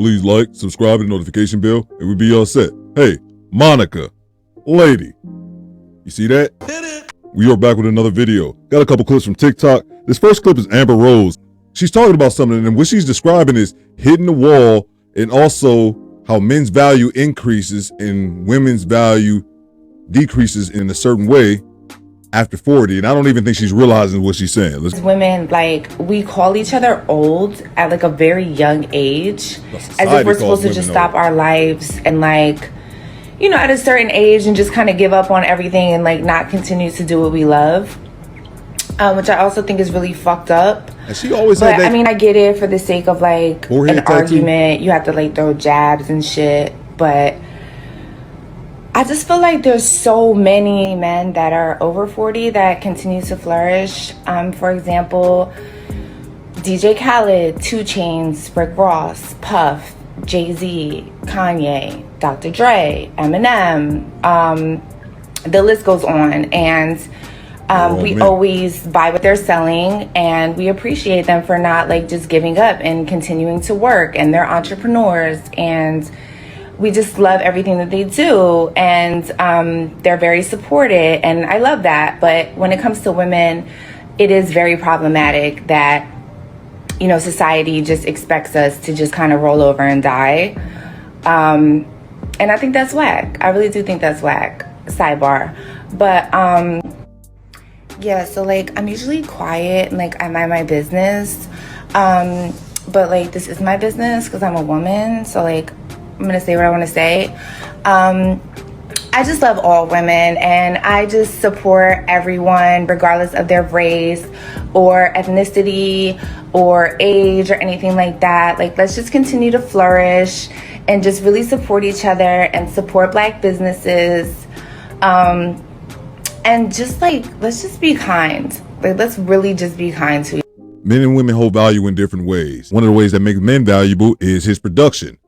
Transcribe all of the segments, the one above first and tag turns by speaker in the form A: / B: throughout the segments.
A: please like, subscribe, and notification bell, and we'll be all set. Hey, Monica, lady, you see that? We are back with another video. Got a couple clips from TikTok. This first clip is Amber Rose. She's talking about something, and what she's describing is hitting the wall, and also how men's value increases and women's value decreases in a certain way after 40. And I don't even think she's realizing what she's saying.
B: As women, like, we call each other old at like a very young age, as if we're supposed to just stop our lives and, like, you know, at a certain age and just kind of give up on everything and like not continue to do what we love, which I also think is really fucked up.
A: And she always
B: but
A: had that.
B: I mean, I get it for the sake of like an argument. You have to like throw jabs and shit, but I just feel like there's so many men that are over 40 that continue to flourish. For example, DJ Khaled, 2 Chainz, Rick Ross, Puff, Jay-Z, Kanye, Dr. Dre, Eminem, the list goes on. And we always buy what they're selling, and we appreciate them for not like just giving up and continuing to work, and they're entrepreneurs, and we just love everything that they do, and they're very supported, and I love that. But when it comes to women, it is very problematic that, you know, society just expects us to just kind of roll over and die. And I think that's whack. I really do think that's whack. Sidebar. But yeah, so like I'm usually quiet and like I mind my business. But like this is my business because I'm a woman. So like I'm gonna say what I want to say. I just love all women, and I just support everyone regardless of their race or ethnicity or age or anything like that. Like, let's just continue to flourish and just really support each other and support Black businesses. And just like, let's just be kind. Like, let's really just be kind to each other.
A: Men and women hold value in different ways. One of the ways that makes men valuable is his production.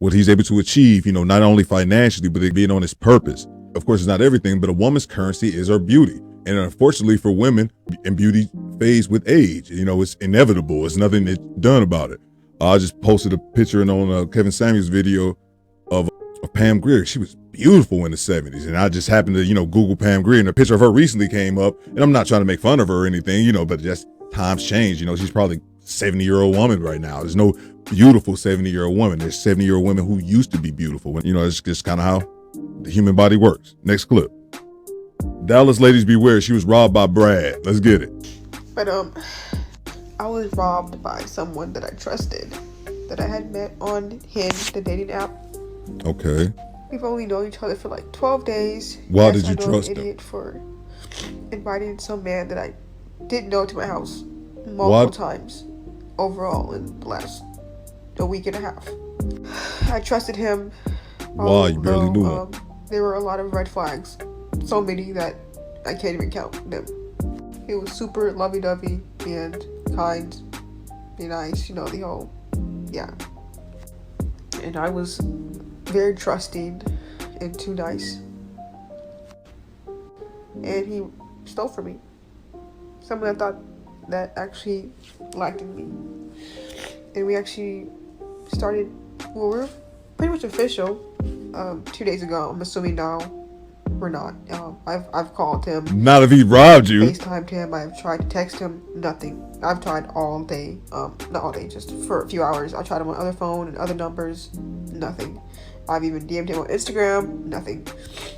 A: What he's able to achieve, you know, not only financially, but being on his purpose. Of course, it's not everything, but a woman's currency is her beauty. And unfortunately for women, and beauty fades with age. You know, it's inevitable. It's nothing that's done about it. I just posted a picture on Kevin Samuels' video of Pam Grier. She was beautiful in the 70s. And I just happened to, you know, Google Pam Grier, and a picture of her recently came up. And I'm not trying to make fun of her or anything, you know, but just times change. You know, she's probably a 70-year-old woman right now. There's no beautiful 70-year-old woman. There's 70-year-old women who used to be beautiful. You know, it's just kind of how the human body works. Next clip. Dallas ladies beware. She was robbed by Brad. Let's get it.
C: But I was robbed by someone that I trusted, that I had met on Hinge, the dating app.
A: Okay.
C: We've only known each other for like 12 days.
A: Why did you trust him?
C: I'm an idiot for inviting some man that I didn't know to my house multiple times overall in the last a week and a half. I trusted him.
A: Why? You barely knew him.
C: There were a lot of red flags. So many that I can't even count them. He was super lovey-dovey and kind and nice, you know, the whole, yeah. And I was very trusting and too nice. And he stole from me. Someone I thought that actually liked in me. And we actually started, well, we're pretty much official 2 days ago. I'm assuming now we're not. I've called him.
A: Not if he robbed you.
C: FaceTimed him. I've tried to text him. Nothing. I've tried all day. Not all day, just for a few hours. I tried him on other phone and other numbers. Nothing. I've even DM'd him on Instagram. Nothing.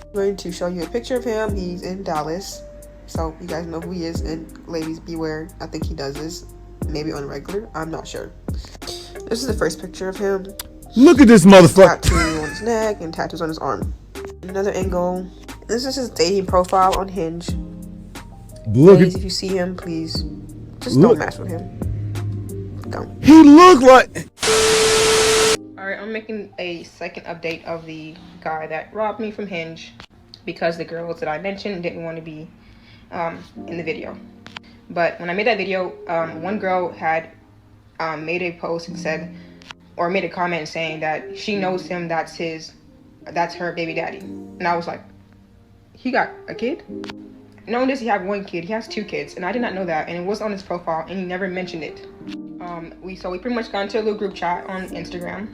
C: I'm going to show you a picture of him. He's in Dallas. So you guys know who he is. And ladies, beware. I think he does this. Maybe on regular. I'm not sure. This is the first picture of him.
A: Look at this motherfucker.
C: Tattoo on his neck and tattoos on his arm. Another angle. This is his dating profile on Hinge. Ladies, if you see him, please just don't mess with him. Don't.
A: He looked like.
D: Alright, I'm making a second update of the guy that robbed me from Hinge because the girls that I mentioned didn't want to be in the video. But when I made that video, one girl had made a post and said, or made a comment saying that she knows him, that's her baby daddy. And I was like, he got a kid? Not only does he have one kid, he has 2 kids, and I did not know that, and it was on his profile, and he never mentioned it. So we pretty much got into a little group chat on Instagram,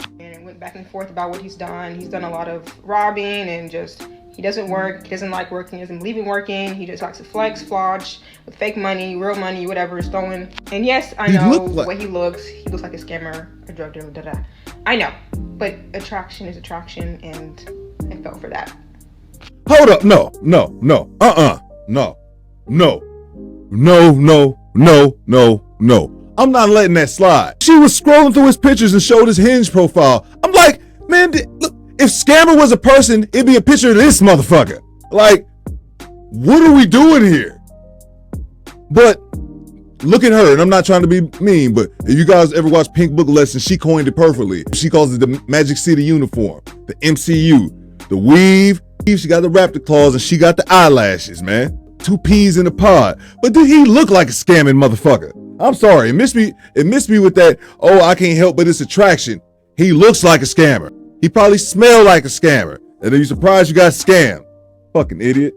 D: went back and forth about what he's done. He's done a lot of robbing and just, he doesn't work. He doesn't like working. He doesn't believe in working. He just likes to flex, flaunt with fake money, real money, whatever, stolen. And yes, I know the way he looks like a scammer, a drug dealer, I know, but attraction is attraction, and I fell for that.
A: Hold up, no, I'm not letting that slide. She was scrolling through his pictures and showed his Hinge profile. I'm like, man, look, if Scammer was a person, it'd be a picture of this motherfucker. Like, what are we doing here? But look at her, and I'm not trying to be mean, but if you guys ever watch Pink Book Lesson, she coined it perfectly. She calls it the Magic City uniform, the MCU, the weave. She got the raptor claws and she got the eyelashes, man. 2 peas in a pod. But did he look like a scamming motherfucker? I'm sorry, it missed me with that, oh, I can't help but it's attraction. He looks like a scammer. He probably smelled like a scammer. And are you surprised you got scammed? Fucking idiot.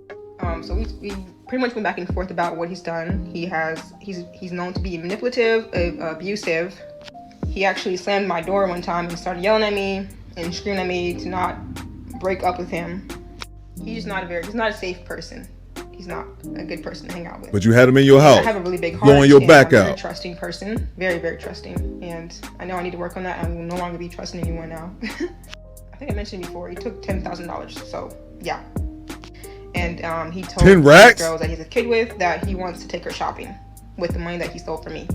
D: So we pretty much went back and forth about what he's done. He's known to be manipulative, abusive. He actually slammed my door one time and started yelling at me and screaming at me to not break up with him. He's not a safe person. He's not a good person to hang out with.
A: But you had him in your house.
D: I have a really big heart.
A: Blowing your back
D: I'm a
A: out.
D: very trusting person. Very, very trusting. And I know I need to work on that. I will no longer be trusting anyone now. I think I mentioned before, he took $10,000. So, yeah. And he told
A: 10 racks?
D: girls that he's a kid with that he wants to take her shopping with the money that he stole from me.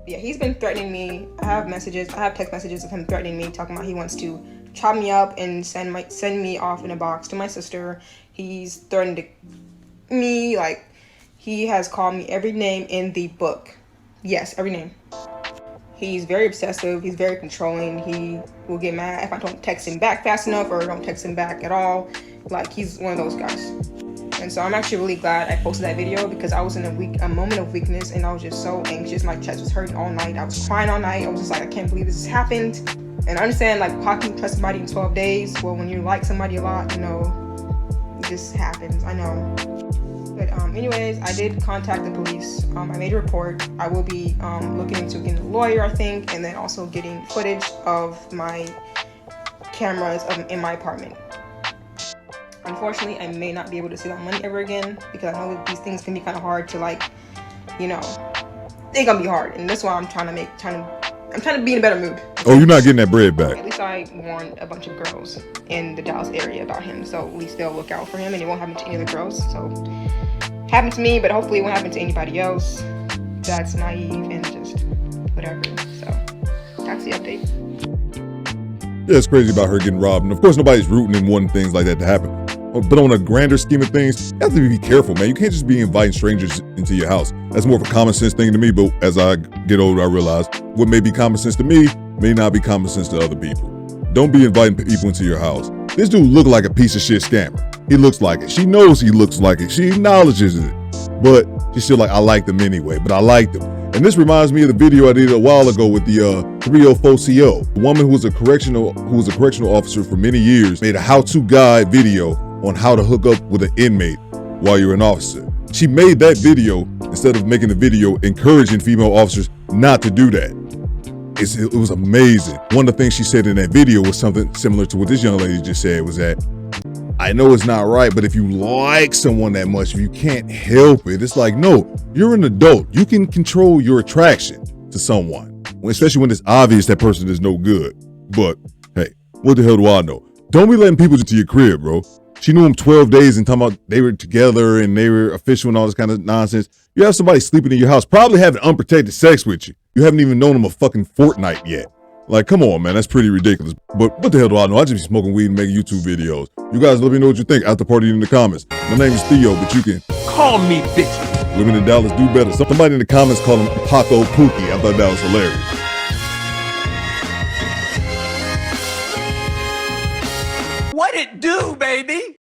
D: Yeah, he's been threatening me. I have text messages of him threatening me, talking about he wants to chop me up and send me off in a box to my sister. He's threatened me, like, he has called me every name in the book. Yes, every name. He's very obsessive. He's very controlling. He will get mad if I don't text him back fast enough or don't text him back at all. Like, he's one of those guys. And so I'm actually really glad I posted that video because I was in a moment of weakness and I was just so anxious. My chest was hurting all night. I was crying all night. I was just like, I can't believe this has happened. And I understand, like, how can you trust somebody in 12 days? Well, when you like somebody a lot, you know, it just happens. I know. But anyways, I did contact the police. I made a report. I will be looking into getting a lawyer, I think, and then also getting footage of my cameras in my apartment. Unfortunately, I may not be able to see that money ever again because I know that these things can be kind of hard to, like, you know, they're gonna be hard, and that's why I'm trying to be in a better mood.
A: Oh, you're not getting that bread back.
D: At least I warned a bunch of girls in the Dallas area about him, so at least they'll look out for him and it won't happen to any other girls. So, happened to me, but hopefully it won't happen to anybody else that's naive and just whatever. So, that's the update.
A: Yeah, it's crazy about her getting robbed. And of course, nobody's rooting and wanting things like that to happen. But on a grander scheme of things, you have to be careful, man. You can't just be inviting strangers into your house. That's more of a common sense thing to me, but as I get older, I realize what may be common sense to me may not be common sense to other people. Don't be inviting people into your house. This dude looked like a piece of shit scammer. He looks like it. She knows he looks like it. She acknowledges it. But she's still like, I like them anyway, but I like them. And this reminds me of the video I did a while ago with the 304CO. The woman who was a correctional officer for many years made a how-to guide video on how to hook up with an inmate while you're an officer. She made that video instead of making the video encouraging female officers not to do that. It was amazing. One of the things she said in that video was something similar to what this young lady just said, was that, I know it's not right, but if you like someone that much, if you can't help it, it's like, no, you're an adult. You can control your attraction to someone, especially when it's obvious that person is no good. But hey, what the hell do I know? Don't be letting people into your crib, bro. She knew him 12 days and talking about they were together and they were official and all this kind of nonsense. You have somebody sleeping in your house, probably having unprotected sex with you. You haven't even known him a fucking fortnight yet. Like, come on, man, that's pretty ridiculous. But what the hell do I know? I just be smoking weed and making YouTube videos. You guys let me know what you think after party in the comments. My name is Theo, but you can
E: call me bitch.
A: Women in Dallas do better. Somebody in the comments called him Paco Pookie. I thought that was hilarious.
E: What it do, baby?